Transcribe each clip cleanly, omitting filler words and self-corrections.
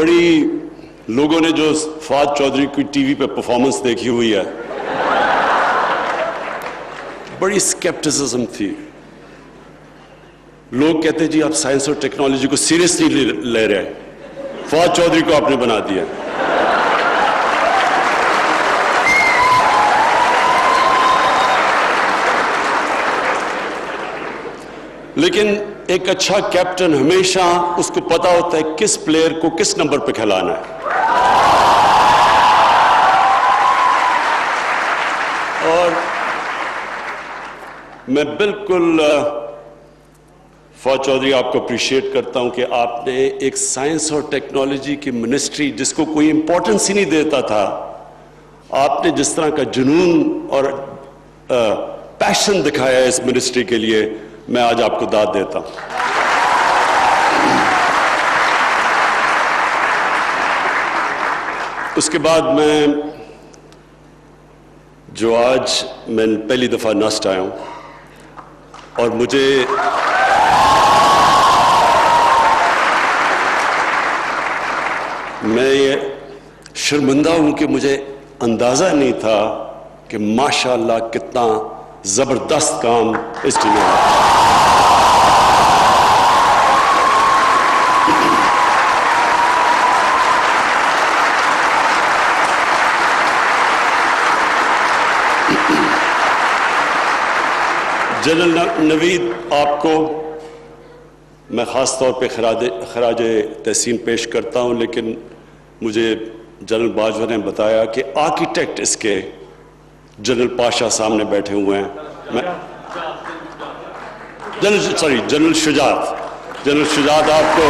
بڑی لوگوں نے جو فواد چودھری کی ٹی وی پہ پرفارمنس دیکھی ہوئی ہے، بڑی اسکیپٹسزم تھی. لوگ کہتے جی آپ سائنس اور ٹیکنالوجی کو سیریسلی لے رہے ہیں، فواد چودھری کو آپ نے بنا دیا. لیکن ایک اچھا کیپٹن ہمیشہ اس کو پتا ہوتا ہے کس پلیئر کو کس نمبر پہ کھلانا ہے. اور میں بالکل فواد چودھری آپ کو اپریشیٹ کرتا ہوں کہ آپ نے ایک سائنس اور ٹیکنالوجی کی منسٹری جس کو کوئی امپورٹنس ہی نہیں دیتا تھا، آپ نے جس طرح کا جنون اور پیشن دکھایا ہے اس منسٹری کے لیے، میں آج آپ کو داد دیتا ہوں. اس کے بعد میں جو آج میں پہلی دفعہ نسٹ آیا ہوں اور میں یہ شرمندہ ہوں کہ مجھے اندازہ نہیں تھا کہ ماشاءاللہ کتنا زبردست کام اس ٹیم میں ہے. جنرل نوید، آپ کو میں خاص طور پہ خراج تحسین پیش کرتا ہوں، لیکن مجھے جنرل باجوہ نے بتایا کہ آرکیٹیکٹ اس کے جنرل پاشا سامنے بیٹھے ہوئے ہیں. جنرل شجاعت آپ کو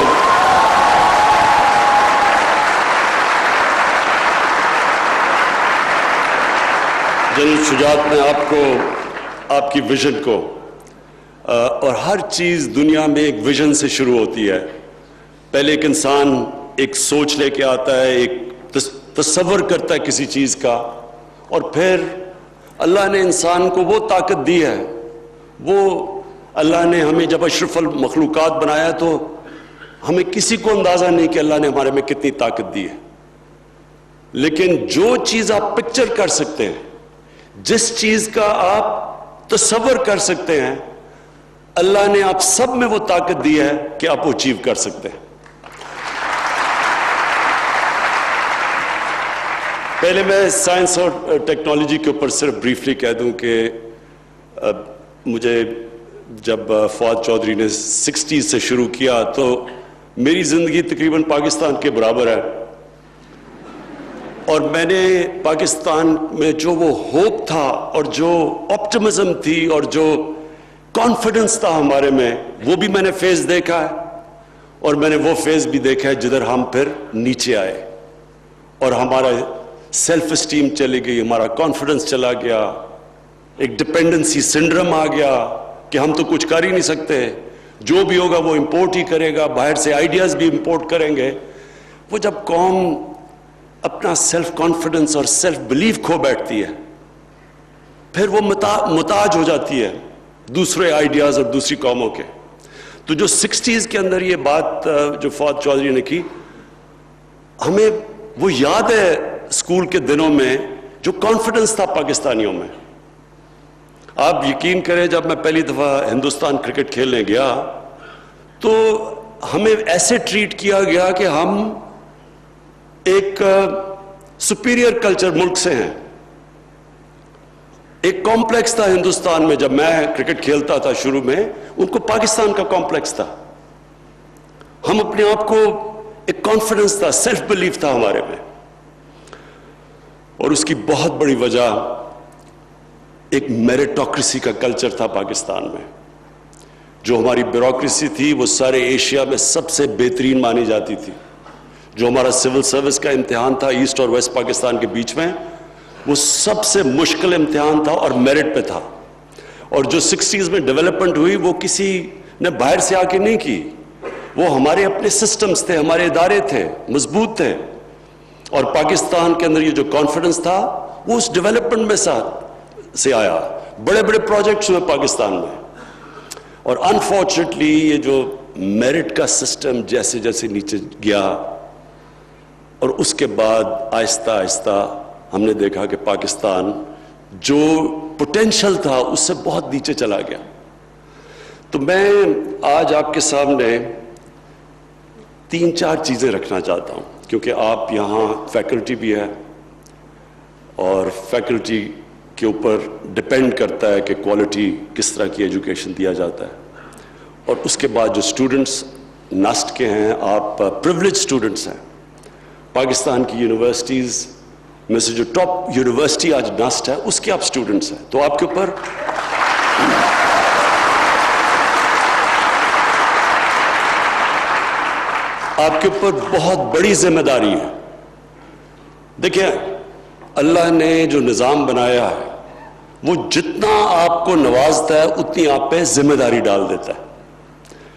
جنرل شجاعت نے آپ کو آپ کی ویژن کو، اور ہر چیز دنیا میں ایک ویژن سے شروع ہوتی ہے. پہلے ایک انسان ایک سوچ لے کے آتا ہے، ایک تصور کرتا ہے کسی چیز کا، اور پھر اللہ نے انسان کو وہ طاقت دی ہے. وہ اللہ نے ہمیں جب اشرف المخلوقات بنایا تو ہمیں کسی کو اندازہ نہیں کہ اللہ نے ہمارے میں کتنی طاقت دی ہے. لیکن جو چیز آپ پکچر کر سکتے ہیں، جس چیز کا آپ تصور کر سکتے ہیں، اللہ نے آپ سب میں وہ طاقت دی ہے کہ آپ اچیو کر سکتے ہیں. پہلے میں سائنس اور ٹیکنالوجی کے اوپر صرف بریفلی کہہ دوں کہ مجھے جب فواد چودھری نے 60s سے شروع کیا تو میری زندگی تقریباً پاکستان کے برابر ہے، اور میں نے پاکستان میں جو وہ ہوپ تھا اور جو آپٹمزم تھی اور جو کانفیڈنس تھا ہمارے میں، وہ بھی میں نے فیز دیکھا ہے. اور میں نے وہ فیز بھی دیکھا ہے جدھر ہم پھر نیچے آئے اور ہمارا سیلف اسٹیم چلی گئی، ہمارا کانفیڈنس چلا گیا، ایک ڈپینڈنسی سنڈرم آ گیا کہ ہم تو کچھ کر ہی نہیں سکتے، جو بھی ہوگا وہ امپورٹ ہی کرے گا، باہر سے آئیڈیاز بھی امپورٹ کریں گے. وہ جب قوم اپنا سیلف کانفیڈنس اور سیلف بلیف کھو بیٹھتی ہے، پھر وہ محتاج ہو جاتی ہے دوسرے آئیڈیاز اور دوسری قوموں کے. تو جو 60s کے اندر یہ بات جو فواد چودھری نے کی، ہمیں وہ یاد ہے اسکول کے دنوں میں جو کانفیڈنس تھا پاکستانیوں میں. آپ یقین کریں، جب میں پہلی دفعہ ہندوستان کرکٹ کھیلنے گیا تو ہمیں ایسے ٹریٹ کیا گیا کہ ہم ایک سپیریئر کلچر ملک سے ہیں. ایک کمپلیکس تھا ہندوستان میں، جب میں کرکٹ کھیلتا تھا شروع میں، ان کو پاکستان کا کمپلیکس تھا. ہم اپنے آپ کو ایک کانفیڈنس تھا، سیلف بلیف تھا ہمارے میں. اور اس کی بہت بڑی وجہ ایک میریٹوکریسی کا کلچر تھا پاکستان میں. جو ہماری بیوروکریسی تھی وہ سارے ایشیا میں سب سے بہترین مانی جاتی تھی. جو ہمارا سول سروس کا امتحان تھا ایسٹ اور ویسٹ پاکستان کے بیچ میں، وہ سب سے مشکل امتحان تھا اور میرٹ پہ تھا. اور جو 60s میں ڈیولپمنٹ ہوئی وہ کسی نے باہر سے آ کے نہیں کی، وہ ہمارے اپنے سسٹمز تھے، ہمارے ادارے تھے، مضبوط تھے. اور پاکستان کے اندر یہ جو کانفیڈنس تھا وہ اس ڈیولپمنٹ میں سے آیا. بڑے بڑے پروجیکٹس ہوئے پاکستان میں. اور انفارچونیٹلی یہ جو میرٹ کا سسٹم جیسے جیسے نیچے گیا اور اس کے بعد آہستہ آہستہ ہم نے دیکھا کہ پاکستان جو پوٹینشل تھا اس سے بہت نیچے چلا گیا. تو میں آج آپ کے سامنے 3-4 چیزیں رکھنا چاہتا ہوں، کیونکہ آپ یہاں فیکلٹی بھی ہے اور فیکلٹی کے اوپر ڈپینڈ کرتا ہے کہ کوالٹی کس طرح کی ایجوکیشن دیا جاتا ہے. اور اس کے بعد جو اسٹوڈنٹس نسٹ کے ہیں، آپ پریولیج اسٹوڈنٹس ہیں. پاکستان کی یونیورسٹیز میں سے جو ٹاپ یونیورسٹی آج نسٹ ہے اس کے آپ اسٹوڈنٹس ہیں. تو آپ کے اوپر بہت بڑی ذمہ داری ہے. دیکھیں، اللہ نے جو نظام بنایا ہے وہ جتنا آپ کو نوازتا ہے اتنی آپ پہ ذمہ داری ڈال دیتا ہے.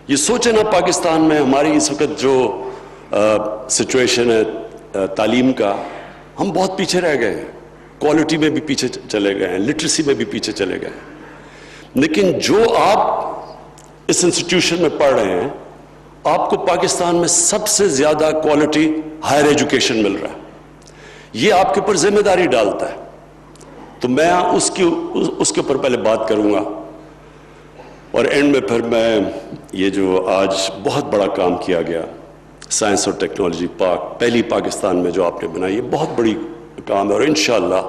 یہ سوچیں نا، پاکستان میں ہماری اس وقت جو سچویشن ہے تعلیم کا، ہم بہت پیچھے رہ گئے ہیں. کوالٹی میں بھی پیچھے چلے گئے ہیں، لٹریسی میں بھی پیچھے چلے گئے ہیں. لیکن جو آپ اس انسٹیٹیوشن میں پڑھ رہے ہیں، آپ کو پاکستان میں سب سے زیادہ کوالٹی ہائر ایجوکیشن مل رہا ہے. یہ آپ کے اوپر ذمہ داری ڈالتا ہے. تو میں اس کے اوپر پہلے بات کروں گا، اور اینڈ میں پھر میں یہ جو آج بہت بڑا کام کیا گیا سائنس اور ٹیکنالوجی پہلی پاکستان میں جو آپ نے بنائی، یہ بہت بڑی کام ہے، اور انشاءاللہ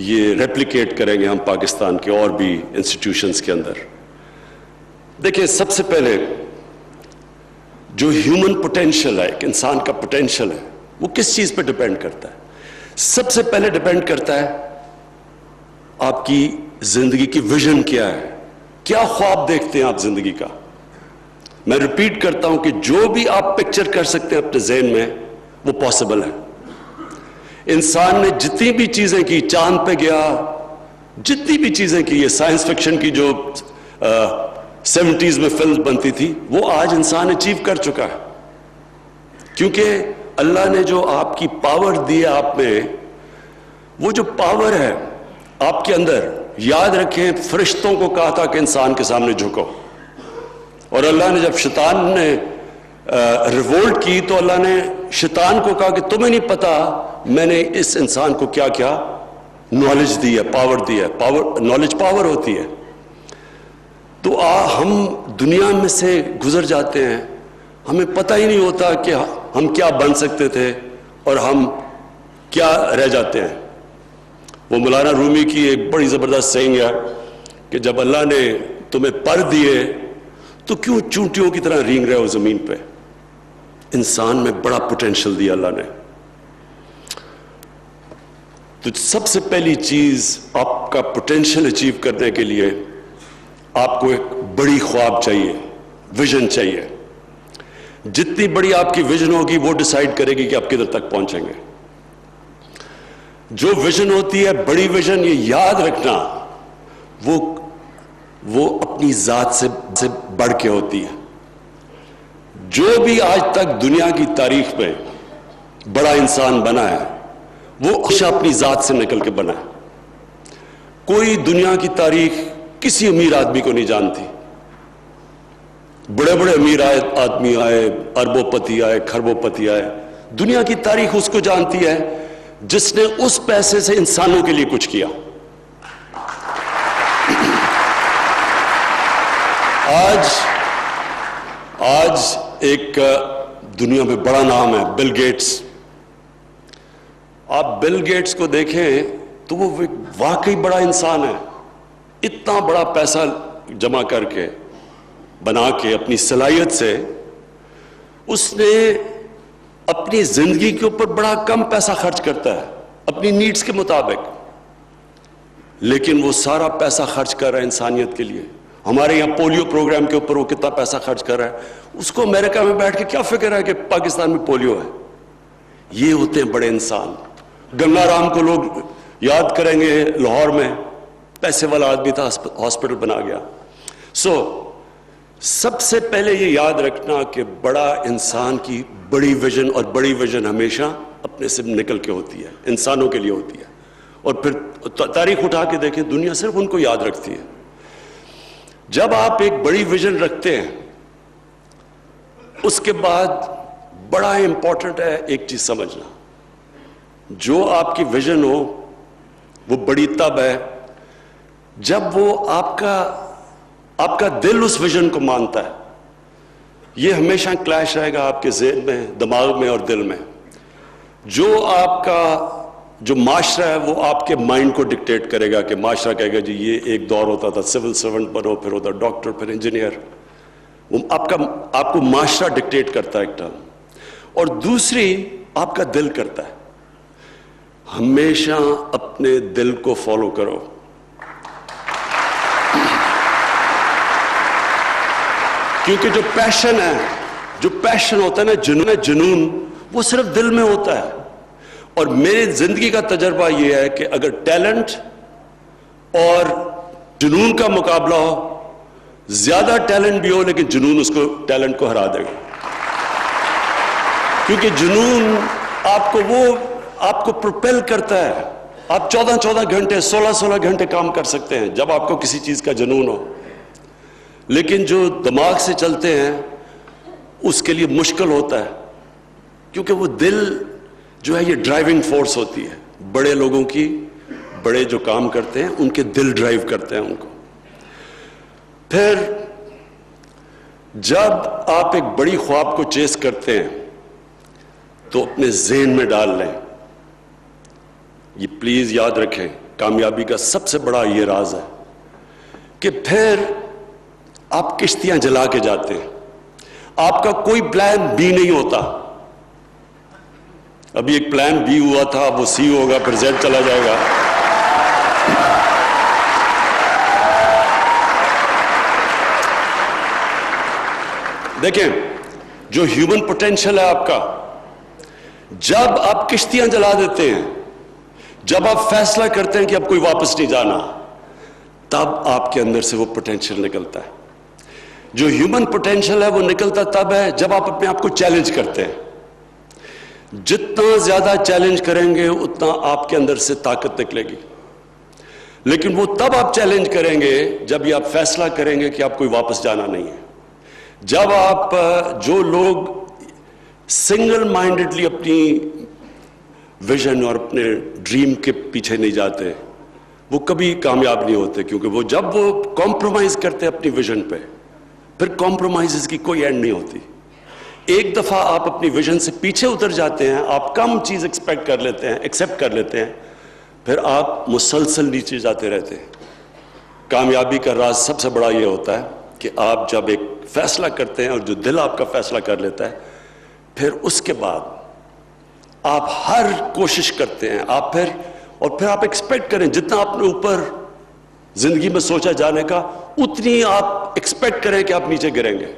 یہ ریپلیکیٹ کریں گے ہم پاکستان کے اور بھی انسٹیٹیوشنز کے اندر. دیکھیں، سب سے پہلے جو ہیومن پوٹینشل ہے، ایک انسان کا پوٹینشل ہے، وہ کس چیز پہ ڈیپینڈ کرتا ہے؟ سب سے پہلے ڈیپینڈ کرتا ہے آپ کی زندگی کی ویژن کیا ہے، کیا خواب دیکھتے ہیں آپ زندگی کا. میں ریپیٹ کرتا ہوں کہ جو بھی آپ پکچر کر سکتے ہیں اپنے ذہن میں وہ پاسبل ہے. انسان نے جتنی بھی چیزیں کی، چاند پہ گیا، جتنی بھی چیزیں کی، یہ سائنس فکشن کی جو 70s میں فلم بنتی تھی، وہ آج انسان اچیو کر چکا ہے. کیونکہ اللہ نے جو آپ کی پاور دی ہے آپ میں، وہ جو پاور ہے آپ کے اندر، یاد رکھیں فرشتوں کو کہا تھا کہ انسان کے سامنے جھکو، اور اللہ نے جب شیطان نے ریوولٹ کی تو اللہ نے شیطان کو کہا کہ تمہیں نہیں پتا میں نے اس انسان کو کیا کیا نالج دی ہے، پاور دی ہے. نالج پاور ہوتی ہے. تو ہم دنیا میں سے گزر جاتے ہیں، ہمیں پتہ ہی نہیں ہوتا کہ ہم کیا بن سکتے تھے اور ہم کیا رہ جاتے ہیں. وہ مولانا رومی کی ایک بڑی زبردست سینگ ہے کہ جب اللہ نے تمہیں پر دیے تو کیوں چونٹیوں کی طرح رینگ رہے ہو زمین پہ. انسان میں بڑا پوٹینشل دیا اللہ نے. تو سب سے پہلی چیز، آپ کا پوٹینشل اچیو کرنے کے لیے آپ کو ایک بڑی خواب چاہیے، ویژن چاہیے. جتنی بڑی آپ کی ویژن ہوگی وہ ڈیسائیڈ کرے گی کہ آپ کدھر تک پہنچیں گے. جو ویژن ہوتی ہے، بڑی ویژن، یہ یاد رکھنا، وہ اپنی ذات سے بڑھ کے ہوتی ہے. جو بھی آج تک دنیا کی تاریخ میں بڑا انسان بنا ہے وہ ہمیشہ اپنی ذات سے نکل کے بنا ہے. کوئی دنیا کی تاریخ کسی امیر آدمی کو نہیں جانتی. بڑے بڑے امیر آدمی آئے، اربوں پتی آئے، کھربوں پتی آئے، دنیا کی تاریخ اس کو جانتی ہے جس نے اس پیسے سے انسانوں کے لیے کچھ کیا. آج ایک دنیا میں بڑا نام ہے بل گیٹس. آپ بل گیٹس کو دیکھیں تو وہ واقعی بڑا انسان ہے. اتنا بڑا پیسہ جمع کر کے، بنا کے، اپنی صلاحیت سے اس نے اپنی زندگی کے اوپر بڑا کم پیسہ خرچ کرتا ہے اپنی نیڈز کے مطابق، لیکن وہ سارا پیسہ خرچ کر رہا ہے انسانیت کے لیے. ہمارے یہاں پولیو پروگرام کے اوپر وہ کتنا پیسہ خرچ کر رہا ہے. اس کو امریکہ میں بیٹھ کے کیا فکر ہے کہ پاکستان میں پولیو ہے. یہ ہوتے ہیں بڑے انسان. گنگا رام کو لوگ یاد کریں گے، لاہور میں پیسے والا آدمی تھا، ہاسپٹل بنا گیا. سب سے پہلے یہ یاد رکھنا کہ بڑا انسان کی بڑی ویژن، اور بڑی ویژن ہمیشہ اپنے سے نکل کے ہوتی ہے، انسانوں کے لیے ہوتی ہے. اور پھر تاریخ اٹھا کے دیکھیں، دنیا صرف ان کو یاد رکھتی ہے. جب آپ ایک بڑی ویژن رکھتے ہیں، اس کے بعد بڑا امپورٹنٹ ہے ایک چیز سمجھنا, جو آپ کی ویژن ہو وہ بڑی تب ہے جب وہ آپ کا دل اس ویژن کو مانتا ہے. یہ ہمیشہ کلیش رہے گا آپ کے ذہن میں, دماغ میں اور دل میں. جو معاشرہ ہے وہ آپ کے مائنڈ کو ڈکٹیٹ کرے گا, کہ معاشرہ کہے گا جی یہ ایک دور ہوتا تھا سول سرونٹ بنو, پھر ہوتا ڈاکٹر, پھر انجینئر. وہ آپ کو معاشرہ ڈکٹیٹ کرتا ہے ایک ٹرم. اور دوسری آپ کا دل کرتا ہے. ہمیشہ اپنے دل کو فالو کرو. کیونکہ جو پیشن ہوتا ہے نا, جنون وہ صرف دل میں ہوتا ہے. اور میری زندگی کا تجربہ یہ ہے کہ اگر ٹیلنٹ اور جنون کا مقابلہ ہو, زیادہ ٹیلنٹ بھی ہو لیکن جنون ٹیلنٹ کو ہرا دے گا. کیونکہ جنون آپ کو پروپیل کرتا ہے. آپ 14 گھنٹے 16 گھنٹے کام کر سکتے ہیں جب آپ کو کسی چیز کا جنون ہو. لیکن جو دماغ سے چلتے ہیں اس کے لیے مشکل ہوتا ہے, کیونکہ وہ دل جو ہے یہ ڈرائیونگ فورس ہوتی ہے. بڑے لوگوں کی, بڑے جو کام کرتے ہیں ان کے دل ڈرائیو کرتے ہیں ان کو. پھر جب آپ ایک بڑی خواب کو چیز کرتے ہیں تو اپنے ذہن میں ڈال لیں, یہ پلیز یاد رکھیں, کامیابی کا سب سے بڑا یہ راز ہے کہ پھر آپ کشتیاں جلا کے جاتے ہیں. آپ کا کوئی پلان بی نہیں ہوتا. ابھی ایک پلان بی ہوا تھا, وہ سی ہوگا, پھر زیڈ چلا جائے گا. دیکھیں, جو ہیومن پوٹینشل ہے آپ کا, جب آپ کشتیاں جلا دیتے ہیں, جب آپ فیصلہ کرتے ہیں کہ اب کوئی واپس نہیں جانا, تب آپ کے اندر سے وہ پوٹینشل نکلتا ہے. جو ہیومن پوٹینشل ہے وہ نکلتا تب ہے جب آپ اپنے آپ کو چیلنج کرتے ہیں. جتنا زیادہ چیلنج کریں گے اتنا آپ کے اندر سے طاقت نکلے گی. لیکن وہ تب آپ چیلنج کریں گے جب یہ آپ فیصلہ کریں گے کہ آپ کوئی واپس جانا نہیں ہے. جب آپ, جو لوگ سنگل مائنڈڈلی اپنی ویژن اور اپنے ڈریم کے پیچھے نہیں جاتے, وہ کبھی کامیاب نہیں ہوتے. کیونکہ جب وہ کمپرومائز کرتے اپنی ویژن پہ, پھر کمپرومائز کی کوئی اینڈ نہیں ہوتی. ایک دفعہ آپ اپنی ویژن سے پیچھے اتر جاتے ہیں, آپ کم چیز ایکسپیکٹ کر لیتے ہیں, ایکسیپٹ کر لیتے ہیں, پھر آپ مسلسل نیچے جاتے رہتے ہیں. کامیابی کا راز سب سے بڑا یہ ہوتا ہے کہ آپ جب ایک فیصلہ کرتے ہیں اور جو دل آپ کا فیصلہ کر لیتا ہے, پھر اس کے بعد آپ ہر کوشش کرتے ہیں, پھر آپ ایکسپیکٹ کریں جتنا آپ نے اوپر زندگی میں سوچا جانے کا, اتنی آپ ایکسپیکٹ کریں کہ آپ نیچے گریں گے.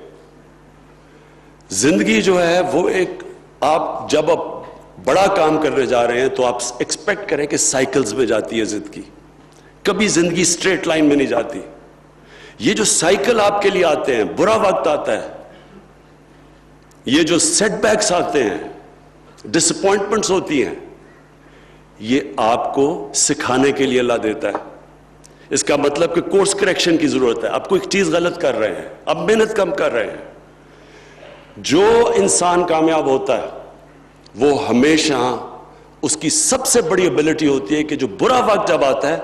زندگی جو ہے وہ آپ جب بڑا کام کرنے جا رہے ہیں تو آپ ایکسپیکٹ کریں کہ سائیکلز میں جاتی ہے زندگی. کبھی زندگی اسٹریٹ لائن میں نہیں جاتی. یہ جو سائیکل آپ کے لیے آتے ہیں, برا وقت آتا ہے, یہ جو سیٹ بیکس آتے ہیں, ڈس اپوائنٹمنٹس ہوتی ہیں, یہ آپ کو سکھانے کے لیے اللہ دیتا ہے. اس کا مطلب کہ کورس کریکشن کی ضرورت ہے. آپ کو ایک چیز غلط کر رہے ہیں, اب محنت کم کر رہے ہیں. جو انسان کامیاب ہوتا ہے وہ ہمیشہ, اس کی سب سے بڑی ایبلٹی ہوتی ہے کہ جو برا وقت جب آتا ہے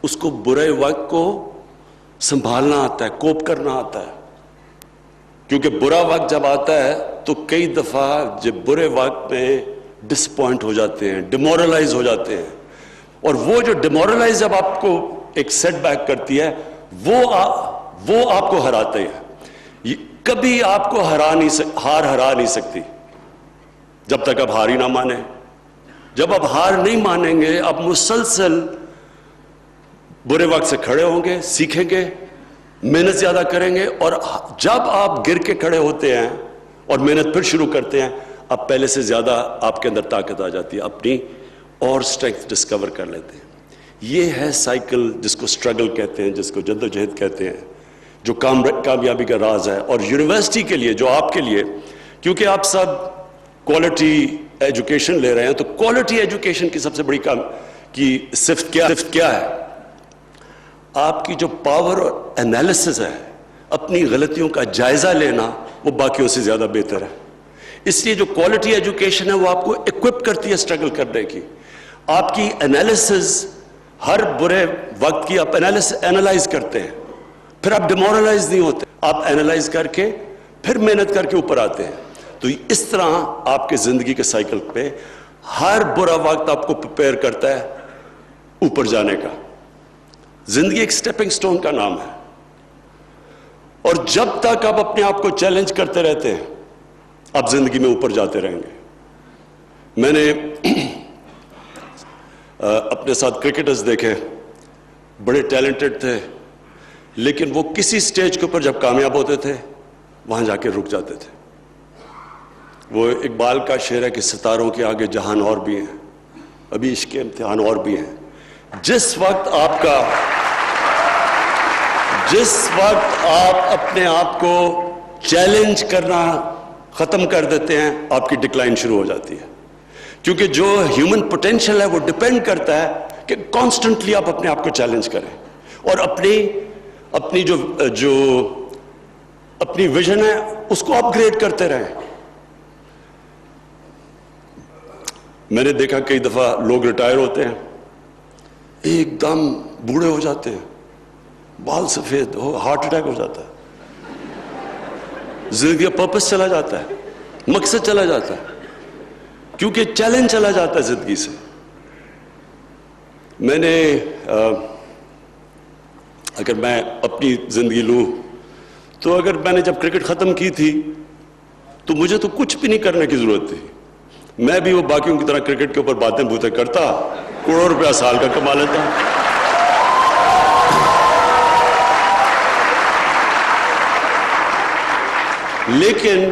اس کو برے وقت کو سنبھالنا آتا ہے, کوپ کرنا آتا ہے. کیونکہ برا وقت جب آتا ہے تو کئی دفعہ جب برے وقت میں ڈس اپوائنٹ ہو جاتے ہیں, ڈیمورلائز ہو جاتے ہیں. اور وہ جو ڈیمورلائز جب آپ کو ایک سیٹ بیک کرتی ہے, وہ آپ کو ہراتے ہیں. کبھی آپ کو ہرا نہیں سکتی جب تک آپ ہار ہی نہ مانیں. جب آپ ہار نہیں مانیں گے, آپ مسلسل برے وقت سے کھڑے ہوں گے, سیکھیں گے, محنت زیادہ کریں گے. اور جب آپ گر کے کھڑے ہوتے ہیں اور محنت پھر شروع کرتے ہیں, اب پہلے سے زیادہ آپ کے اندر طاقت آ جاتی ہے, اپنی اور اسٹرینتھ ڈسکور کر لیتے ہیں. یہ ہے سائیکل جس کو اسٹرگل کہتے ہیں, جس کو جدوجہد کہتے ہیں, جو کامیابی کا راز ہے. اور یونیورسٹی کے لیے, جو آپ کے لیے, کیونکہ آپ سب کوالٹی ایجوکیشن لے رہے ہیں, تو کوالٹی ایجوکیشن کی سب سے بڑی صفت کیا ہے؟ آپ کی جو پاور انالیسس ہے, اپنی غلطیوں کا جائزہ لینا, وہ باقیوں سے زیادہ بہتر ہے. اس لیے جو کوالٹی ایجوکیشن ہے وہ آپ کو اکوپ کرتی ہے اسٹرگل کرنے کی. آپ کی انالیسز ہر برے وقت کی آپ اینالائز کرتے ہیں, پھر آپ ڈیمورلائز نہیں ہوتے, آپ اینالائز کر کے پھر محنت کر کے اوپر آتے ہیں. تو اس طرح آپ کے زندگی کے سائیکل پہ ہر برا وقت آپ کو پریپیئر کرتا ہے اوپر جانے کا. زندگی ایک سٹیپنگ سٹون کا نام ہے, اور جب تک آپ اپنے آپ کو چیلنج کرتے رہتے ہیں آپ زندگی میں اوپر جاتے رہیں گے. میں نے اپنے ساتھ کرکٹرز دیکھے, بڑے ٹیلنٹڈ تھے, لیکن وہ کسی سٹیج کے اوپر جب کامیاب ہوتے تھے وہاں جا کے رک جاتے تھے. وہ اقبال کا شعر ہے کہ ستاروں کے آگے جہان اور بھی ہیں, ابھی عشق کے امتحان اور بھی ہیں. جس وقت آپ اپنے آپ کو چیلنج کرنا ختم کر دیتے ہیں آپ کی ڈکلائن شروع ہو جاتی ہے. کیونکہ جو ہیومن پوٹینشیل ہے وہ ڈیپینڈ کرتا ہے کہ کانسٹنٹلی آپ اپنے آپ کو چیلنج کریں اور اپنی جو اپنی ویژن ہے اس کو اپ گریڈ کرتے رہیں. میں نے دیکھا کئی دفعہ لوگ ریٹائر ہوتے ہیں, ایک دم بوڑھے ہو جاتے ہیں, بال سفید ہو, ہارٹ اٹیک ہو جاتا ہے, زندگی کا پرپس چلا جاتا ہے, مقصد چلا جاتا ہے, کیونکہ چیلنج چلا جاتا ہے زندگی سے. میں نے اگر میں اپنی زندگی لوں تو اگر میں نے جب کرکٹ ختم کی تھی تو مجھے تو کچھ بھی نہیں کرنے کی ضرورت تھی. میں بھی وہ باقیوں کی طرح کرکٹ کے اوپر باتیں بوتیں کرتا, کروڑوں روپیہ سال کا کما لیتا. لیکن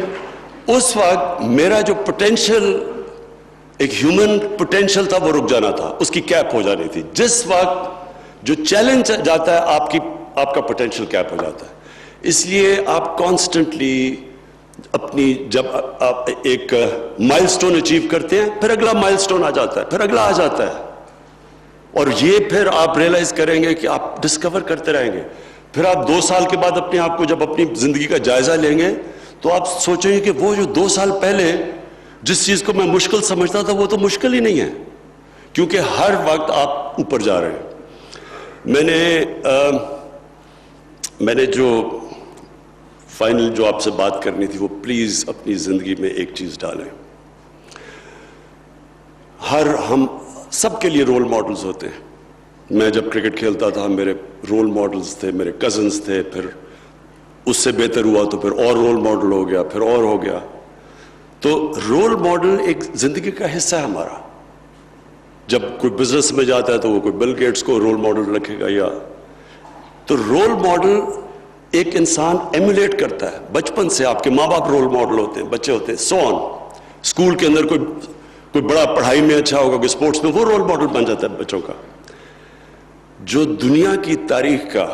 اس وقت میرا جو پوٹینشل, ایک ہیومن پوٹینشل تھا, وہ رک جانا تھا, اس کی کیپ ہو جانی تھی. جس وقت جو چیلنج جاتا ہے آپ کا پوٹینشل کیپ ہو جاتا ہے. اس لیے آپ کانسٹنٹلی اپنی جب آپ ایک مائل سٹون اچیو کرتے ہیں پھر اگلا مائل سٹون آ جاتا ہے, پھر اگلا آ جاتا ہے, اور یہ پھر آپ ریئلائز کریں گے کہ آپ ڈسکور کرتے رہیں گے. پھر آپ 2 سال کے بعد اپنے آپ کو جب اپنی زندگی کا جائزہ لیں گے تو آپ سوچیں گے کہ وہ جو 2 سال پہلے جس چیز کو میں مشکل سمجھتا تھا وہ تو مشکل ہی نہیں ہے, کیونکہ ہر وقت آپ اوپر جا رہے ہیں. میں نے جو فائنل جو آپ سے بات کرنی تھی وہ پلیز اپنی زندگی میں ایک چیز ڈالیں. ہم سب کے لیے رول ماڈلز ہوتے ہیں. میں جب کرکٹ کھیلتا تھا میرے رول ماڈلز تھے, میرے کزنز تھے, پھر اس سے بہتر ہوا تو پھر اور رول ماڈل ہو گیا, پھر اور ہو گیا. تو رول ماڈل ایک زندگی کا حصہ ہے ہمارا. جب کوئی بزنس میں جاتا ہے تو وہ کوئی بل گیٹس کو رول ماڈل رکھے گا, یا تو رول ماڈل ایک انسان ایمولیٹ کرتا ہے. بچپن سے آپ کے ماں باپ رول ماڈل ہوتے ہیں, بچے ہوتے ہیں, سو آن. اسکول کے اندر کوئی بڑا پڑھائی میں اچھا ہوگا, کوئی اسپورٹس میں, وہ رول ماڈل بن جاتا ہے بچوں کا. جو دنیا کی تاریخ کا